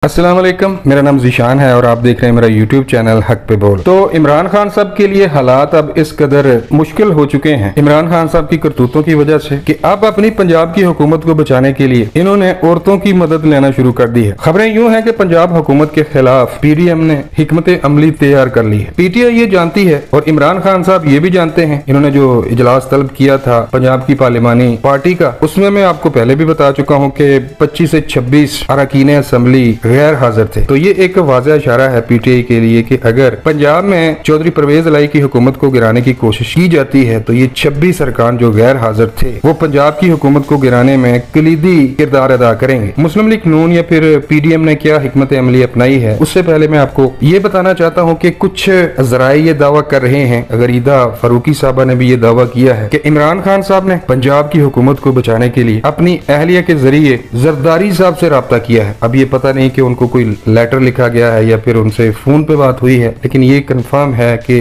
अस्सलाम वालेकुम, मेरा नाम ज़ीशान है और आप देख रहे हैं मेरा यूट्यूब चैनल हक पे बोल। तो इमरान खान साहब के लिए हालात अब इस कदर मुश्किल हो चुके हैं इमरान खान साहब की करतूतों की वजह से कि अब अपनी पंजाब की हुकूमत को बचाने के लिए इन्होंने औरतों की मदद लेना शुरू कर दी है। खबरें यूं हैं कि पंजाब हुकूमत के खिलाफ पीडीएम ने हिकमत अमली तैयार कर ली है। पीटीआई ये जानती है और इमरान खान साहब ये भी जानते हैं। इन्होंने जो इजलास तलब किया था पंजाब की पार्लिमानी पार्टी का, उसमें मैं आपको पहले भी बता चुका हूँ कि 25 से 26 अरकान असम्बली गैर हाजिर थे। तो ये एक वाज़ेह इशारा है पीटीआई के लिए कि अगर पंजाब में चौधरी परवेज इलाही की हुकूमत को गिराने की कोशिश की जाती है तो ये 26 अरकान जो गैर हाजिर थे वो पंजाब की हुकूमत को गिराने में कलीदी किरदार अदा करेंगे। मुस्लिम लीग नून या फिर पीडीएम ने क्या हिकमत अमली अपनाई है, उससे पहले मैं आपको ये बताना चाहता हूँ कि कुछ जराए ये दावा कर रहे हैं, गरीदा फारूकी साहबा ने भी ये दावा किया है कि इमरान खान साहब ने पंजाब की हुकूमत को बचाने के लिए अपनी अहलिया के जरिए जरदारी साहब से राब्ता किया है। अब ये पता नहीं कि उनको कोई लेटर लिखा गया है या फिर उनसे फोन पे बात हुई है, लेकिन ये कंफर्म है कि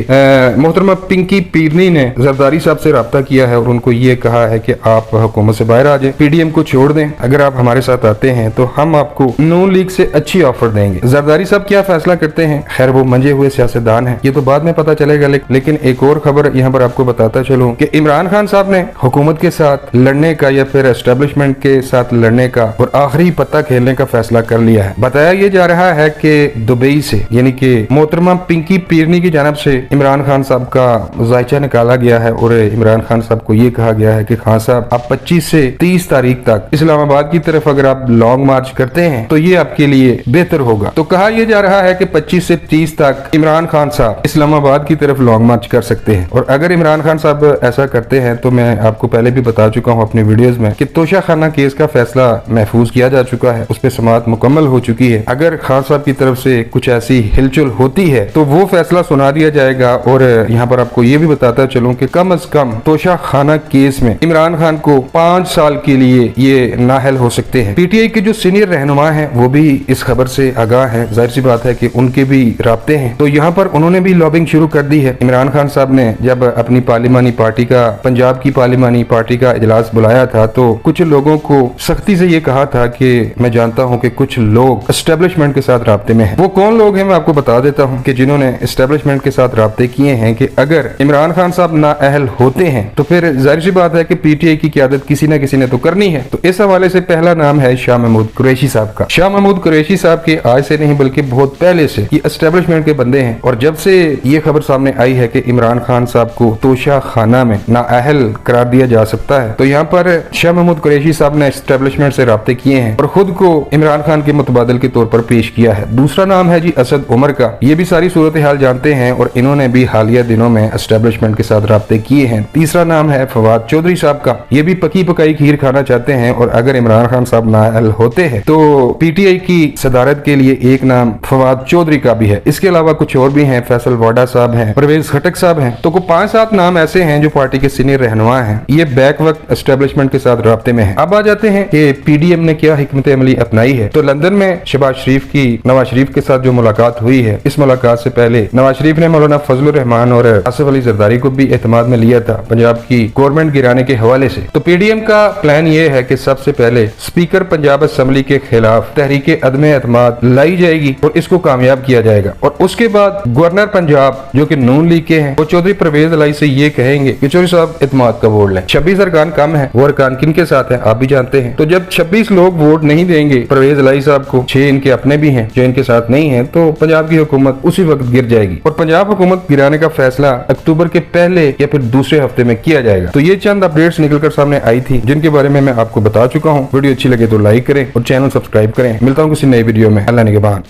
मोहतरमा पिंकी पीरनी ने जरदारी साहब से राब्ता किया है और उनको ये कहा है कि आप हुकूमत से बाहर आ जाए, पीडीएम को छोड़ दें, अगर आप हमारे साथ आते हैं तो हम आपको नून लीग से अच्छी ऑफर देंगे। जरदारी साहब क्या फैसला करते हैं, खैर वो मंजे हुए सियासतदान है, ये तो बाद में पता चलेगा। लेकिन एक और खबर यहाँ पर आपको बताता चलूं कि इमरान खान साहब ने हुकूमत के साथ लड़ने का या फिर एस्टेब्लिशमेंट के साथ लड़ने का और आखिरी पत्ता खेलने का फैसला कर लिया है। बताया ये जा रहा है कि दुबई से यानी कि मोहतरमा पिंकी पीरनी की जानब से इमरान खान साहब का जायचा निकाला गया है और इमरान खान साहब को ये कहा गया है कि खान साहब आप 25 से 30 तारीख तक इस्लामाबाद की तरफ अगर आप लॉन्ग मार्च करते हैं तो ये आपके लिए बेहतर होगा। तो कहा यह जा रहा है कि 25 से 30 तक इमरान खान साहब इस्लामाबाद की तरफ लॉन्ग मार्च कर सकते हैं और अगर इमरान खान साहब ऐसा करते हैं तो मैं आपको पहले भी बता चुका हूँ अपने वीडियोज में कि तोशा खाना केस का फैसला महफूज किया जा चुका है, उस पर समाअत मुकम्मल हो चुकी है। अगर खान साहब की तरफ से कुछ ऐसी हिलचुल होती है तो वो फैसला सुना दिया जाएगा। और यहाँ पर आपको ये भी बताता चलूं कि कम अज कम तोशा खाना केस में इमरान खान को 5 साल के लिए ये नाअहल हो सकते हैं। पीटीआई के जो सीनियर रहनुमा हैं वो भी इस खबर से आगाह हैं, जाहिर सी बात है कि उनके भी राब्ते हैं। तो यहाँ पर उन्होंने भी लॉबिंग शुरू कर दी है। इमरान खान साहब ने जब अपनी पार्लिमानी पार्टी का पंजाब की पार्लिमानी पार्टी का इजलास बुलाया था तो कुछ लोगों को सख्ती से ये कहा था कि मैं जानता हूँ कि कुछ लोग एस्टेब्लिशमेंट के साथ राब्ते में है। वो कौन लोग हैं मैं आपको बता देता हूं कि जिन्होंने एस्टेब्लिशमेंट के साथ राब्ते किए हैं कि अगर इमरान खान साहब नाअहल होते हैं तो फिर जाहिर सी बात है कि पीटीआई की क़यादत किसी न किसी ने तो करनी है। तो इस हवाले से पहला नाम है शाह महमूद कुरैशी साहब का। शाह महमूद कुरैशी साहब के आज से नहीं बल्कि बहुत पहले से ये एस्टेब्लिशमेंट के बंदे हैं और जब से ये खबर सामने आई है कि इमरान खान साहब को तोशा खाना में नाअहल करार दिया जा सकता है तो यहाँ पर शाह महमूद कुरैशी साहब ने एस्टेब्लिशमेंट से राब्ते किए हैं और खुद को इमरान खान के मुतबादिल के तौर पर पेश किया है। दूसरा नाम है जी असद उमर का। ये भी सारी सूरत हाल जानते हैं और इन्होंने भी हालिया दिनों में एस्टेब्लिशमेंट के साथ राब्ते किए हैं। तीसरा नाम है फवाद चौधरी साहब का। ये भी पकी पकाई खीर खाना चाहते हैं और अगर इमरान खान साहब नाअहल होते हैं तो पीटीआई की सदारत के लिए एक नाम फवाद चौधरी का भी है। इसके अलावा कुछ और भी हैं, फैसल वाडा साहब हैं, परवेज खटक साहब हैं। तो 5-7 नाम ऐसे हैं जो पार्टी के सीनियर रहनुमा हैं, ये बैक वक्त एस्टेब्लिशमेंट के साथ राब्ते में है। अब आ जाते हैं कि पीडीएम ने क्या हिकमत अमली अपनाई है। तो लंदन में शहबाज शरीफ की नवाज शरीफ के साथ जो मुलाकात हुई है, इस मुलाकात से पहले नवाज शरीफ ने मौलाना फजलुर रहमान और आसिफ अली जरदारी को भी एतमाद में लिया था पंजाब की गवर्नमेंट गिराने के हवाले से। तो पीडीएम का प्लान ये है कि सबसे पहले स्पीकर पंजाब असेंबली के खिलाफ तहरीक अदम एतमाद लाई जाएगी और इसको कामयाब किया जाएगा और उसके बाद गवर्नर पंजाब जो कि नून लीग के हैं वो चौधरी परवेज इलाही से ये कहेंगे कि चौधरी साहब एतमाद का वोट लें। 26 अरकान कम है, वो अरकान किन के साथ है आप भी जानते हैं। तो जब 26 लोग वोट नहीं देंगे परवेज इलाही साहब को, 6 इनके अपने भी हैं जो इनके साथ नहीं है, तो पंजाब की हुकूमत उसी वक्त गिर जाएगी और पंजाब हुकूमत गिराने का फैसला अक्टूबर के पहले या फिर दूसरे हफ्ते में किया जाएगा। तो ये चंद अपडेट्स निकलकर सामने आई थी जिनके बारे में मैं आपको बता चुका हूँ। वीडियो अच्छी लगे तो लाइक करें और चैनल सब्सक्राइब करें। मिलता हूँ किसी नई वीडियो में। अल्लाह निगहबान।